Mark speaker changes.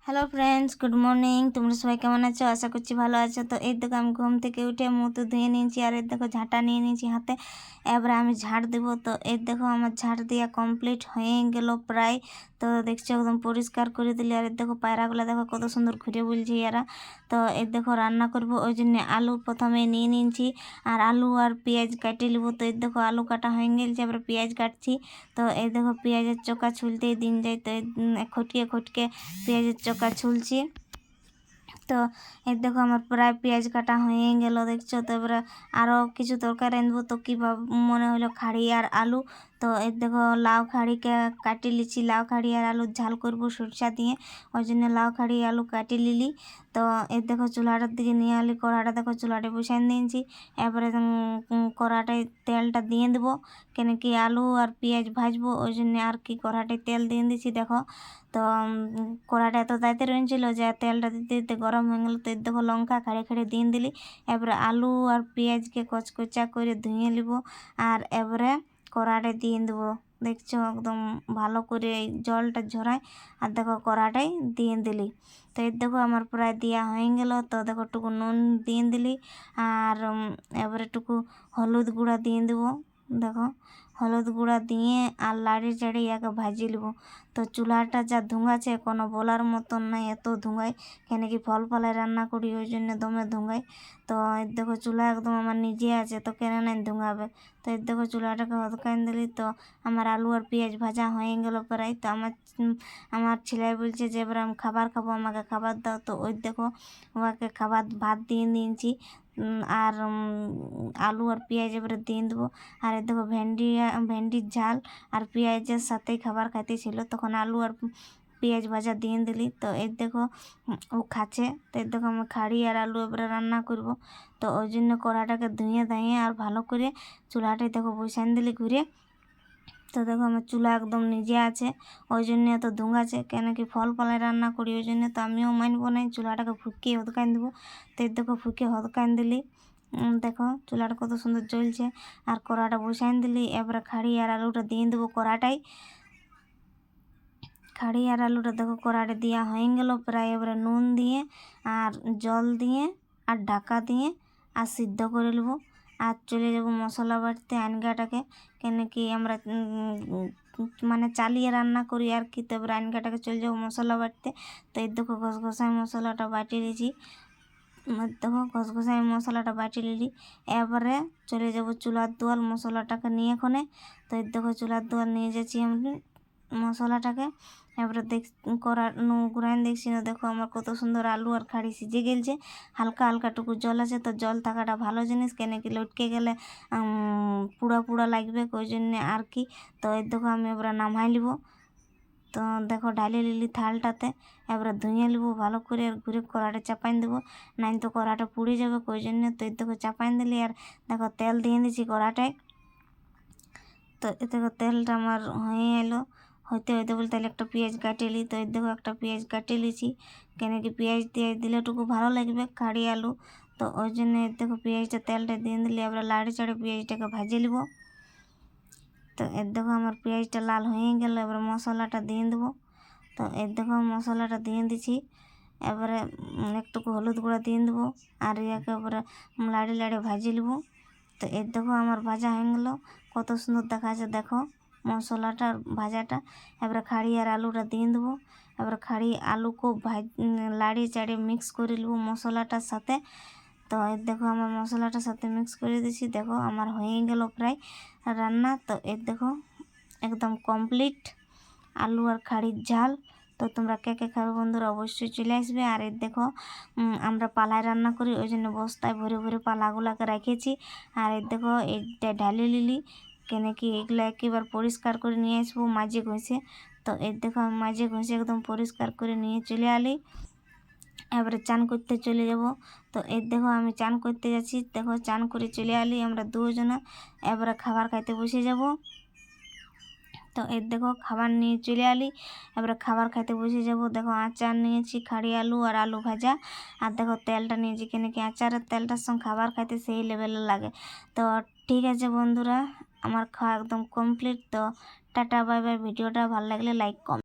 Speaker 1: Hello friends, good morning. তোমরা সবাই কেমন আছো? আশা করছি ভালো আছো। তো এই দেখো আমি ঘুম থেকে উঠে মুখ তো ধুয়ে নিয়েছি, আর এই দেখো ঝাঁটা নিয়ে নিয়েছি হাতে। এবারে আমি ঝাড় দেবো। তো এই দেখো আমার ঝাড় দেওয়া কমপ্লিট হয়ে গেল প্রায়। তো দেখছো একদম পরিষ্কার করে দিলি। আর এই দেখো পায়রাগুলো দেখো কত সুন্দর ঘুরে বলছে এরা। তো এই দেখো রান্না করব, ওই জন্য আলু প্রথমে নিয়ে নিয়েছি, আর আলু আর পেঁয়াজ কাটিয়ে নেবো। তো এই দেখো আলু কাটা হয়ে গেছে, এবার পেঁয়াজ কাটছি। তো এই দেখো পেঁয়াজের চোকা ছুলতেই দিন যায়, তো খটকে খটকে পেঁয়াজের চোকা ছুলছি। তো এই দেখো আমার প্রায় পেঁয়াজ কাটা হয়ে গেল, দেখছো। তো এবারে আরও কিছু তরকারি আনবো। তো কী মনে হলো খাড়ি আর আলু। তো এই দেখো লাউ খাড়িকে কাটি লিছি, লাউ খাড়ি আর আলুর ঝাল করবো সরষা দিয়ে, ওই জন্য লাউ খাড়ি আলু কাটি লিলি। তো এই দেখো চুলাটার দিকে নিয়ে আলি, কড়াটা দেখো চুলাটা বসাই দিয়েছি। এবারে কড়াটায় তেলটা দিয়ে দেবো, কেন কি আলু আর পেঁয়াজ ভাজবো, ওই জন্য আর কি কড়াটায় তেল দিয়ে দিয়েছি দেখো। তো কড়াটা এত তাইতে রয়েছিল যে তেলটা দিতে দিতে গরম হয়ে গেলো। তো দেখো লঙ্কা খাড়ে খাড়ে দিয়ে দিলি। এবারে আলু আর পেঁয়াজকে কচকচা করে ধুয়ে নিব, আর এবারে কড়াটা দিয়ে দেবো। দেখছো একদম ভালো করে জলটা ঝরায়, আর দেখো কড়াটাই দিয়ে দিলি। তো এই দেখো আমার প্রায় দেওয়া হয়ে গেল। তো দেখো টুকু নুন দিয়ে দিলি, আর এবারে টুকু হলুদ গুঁড়া দিয়ে দেবো। দেখো হলুদ গুঁড়া দিয়ে আর লাড়ি চাড়ি ইয়াকে ভাজি নেব। তো চুলাটা যা ধুঁয়াছে কোনো বলার মতন নাই, এত ধুঁয়ায়। কেন কি ফল ফলায় রান্না করি, ওই জন্য দমে ধুঁয়ায়। তো এই দেখো চুলা একদম আমার নিজে আছে, তো কেন নাই ধুঁয়াবে। তো এই দেখো চুলাটাকে হদকান দিলি। তো আমার আলু আর পেঁয়াজ ভাজা হয়ে গেল প্রায়। তো আমার ছেলে বলছে যে এবার আমি খাবার খাবো, আমাকে খাবার দাও। তো ওই দেখো ওকে খাবার ভাত দিয়ে দিয়েছি, আর আলু আর পেঁয়াজ এবারে দিয়ে দেবো। আর এই দেখো ভেন্ডির ঝাল আর পেঁয়াজের সাথেই খাবার খাইতেছিল, তখন আলু আর পেঁয়াজ ভাজা দিয়ে দিলি। তো এই দেখো ও খাচ্ছে। তো এই দেখো আমি খাড়ি আর আলু এবারে রান্না করব। তো ওই জন্য কড়াটাকে ধুয়ে ধাইয়ে আর ভালো করে চুলাটাই দেখো বসান দিলি ঘুরে। তো দেখো আমার চুলা একদম নিজে আছে, ওই জন্য এত ধুঁয়াছে। কেন কি ফল ফলায় রান্না করি, ওই জন্য। তো আমিও মানবো নাই, চুলাটাকে ফুকিয়ে হদকান দেবো। তো এই দেখো ফুকিয়ে হদকান দিলি। দেখো চুলাটা কত সুন্দর জ্বলছে, আর কড়াটা বসাইন দিলি। এবারে খাড়ি আর আলুটা দিয়ে দেবো কড়াটাই। খাড়ি আর আলুটা দেখো কড়াটা দেওয়া হয়ে গেল প্রায়। এবারে নুন দিয়ে আর জল দিয়ে আর ঢাকা দিয়ে আর সিদ্ধ করে নেবো, আর চলে যাব মশলা বাটতে আনগাটাকে। কেন কি আমরা মানে চালিয়ে রান্না করি আর কি। তো এবারে আনগাটাকে চলে যাবো মশলা বাটতে। তো এই দেখো ঘষঘষাই মশলাটা বাটি দিয়েছি। দেখো ঘষঘষাই মশলাটা বাটি নিলি। এবারে চলে যাব চুলার দোয়াল মশলাটাকে নিয়ে এখানে। তো এই দেখো চুলার দোয়াল নিয়ে যাচ্ছি আমি মশলাটাকে। এবারে গুড়াইন দেখছি না, দেখো আমার কত সুন্দর আলু আর খাড়ি সিজে গেলছে। হালকা হালকা টুকু জল আছে, তো জল থাকাটা ভালো জিনিস। কেন কি লটকে গেলে পুড়া পুড়া লাগবে, ওই জন্যে আর কি। তো এই দেখো আমি এবারে নামাই লিব। তো দেখো ঢালি লিলি থালটাতে। এবারে ধুয়ে নেবো ভালো করে, আর ঘুরে কড়াটা চাপাইন দেবো, নাই তো কড়াটা পুড়ে যাবে, ওই জন্য। তো এই দেখো চাপাইন দিলি, আর দেখো তেল দিয়ে দিচ্ছি কড়াটায়। তো এ দেখো তেলটা আমার হয়ে এলো, হইতে হইতে বলতে তাহলে একটা পেঁয়াজ কাটিয়ে নিই। তো এই দেখো একটা পেঁয়াজ কাটিয়ে নিয়েছি, কেন কি পেঁয়াজ টিয়াজ দিলে টুকু ভালো লাগবে খাড়ি আলু। তো ওই জন্য দেখো পেঁয়াজটা তেলটা দিয়ে দিলে, এবার লাড়ি চাড়ে পেঁয়াজটাকে ভাজে নিব। তো এর দেখো আমার পেঁয়াজটা লাল হয়ে গেল, এবার মশলাটা দিয়ে দেবো। তো এর দেখো মশলাটা দিয়ে দিচ্ছি। এবারে একটু হলুদ গুঁড়া দিয়ে দেবো, আর ইয়াকে এবারে লাড়ি লাড়ি ভাজি নেব। তো এর দেখো আমার ভাজা হয়ে গেলো, কত সুন্দর দেখাচ্ছে দেখো মশলাটা ভাজাটা। এবারে খাড়ি আর আলুটা দিয়ে দেবো। এবার খাড়ি আলুকে লাড়ি চাড়িয়ে মিক্স করে নেবো মশলাটার সাথে। তো এর দেখো আমার মশলাটার সাথে মিক্স করে দিয়েছি। দেখো আমার হয়ে গেল প্রায় রান্না। তো এর দেখো একদম কমপ্লিট আলু আর খাড়ির ঝাল। তো তোমরা কে কে খাবে বন্ধুরা অবশ্যই চলে আসবে। আর এর দেখো আমরা পালায় রান্না করি, ওই জন্য বস্তায় ভরে ভরে পালাগুলাকে রেখেছি। আর এর দেখো এইটা ঢালি লিলি, কেন কি এগুলো একেবারে পরিষ্কার করে নিয়ে আসবো মাঝে ঘষে। তো এর দেখো আমি মাঝে ঘষে একদম পরিষ্কার করে নিয়ে চলে আলি। এবারে চান করতে চলে যাব। তো এর দেখো আমি চান করতে যাচ্ছি, দেখো চান করে চলে আলি আমরা দুজনা। এবারে খাবার খাইতে বসে যাব। তো এর দেখো খাবার নিয়ে চলে আলি, এবারে খাবার খাইতে বসে যাব। দেখো আচার নিয়েছি, খাড়ি আলু আর আলু ভাজা, আর দেখো তেলটা নিয়েছি, কেন কি আচারের তেলটার সঙ্গে খাবার খাইতে সেই লেভেলের লাগে। তো ঠিক আছে বন্ধুরা, আমার খাওয়া একদম কমপ্লিট। তো টাটা বাই বাই। ভিডিওটা ভালো লাগলে লাইক কমেন্ট।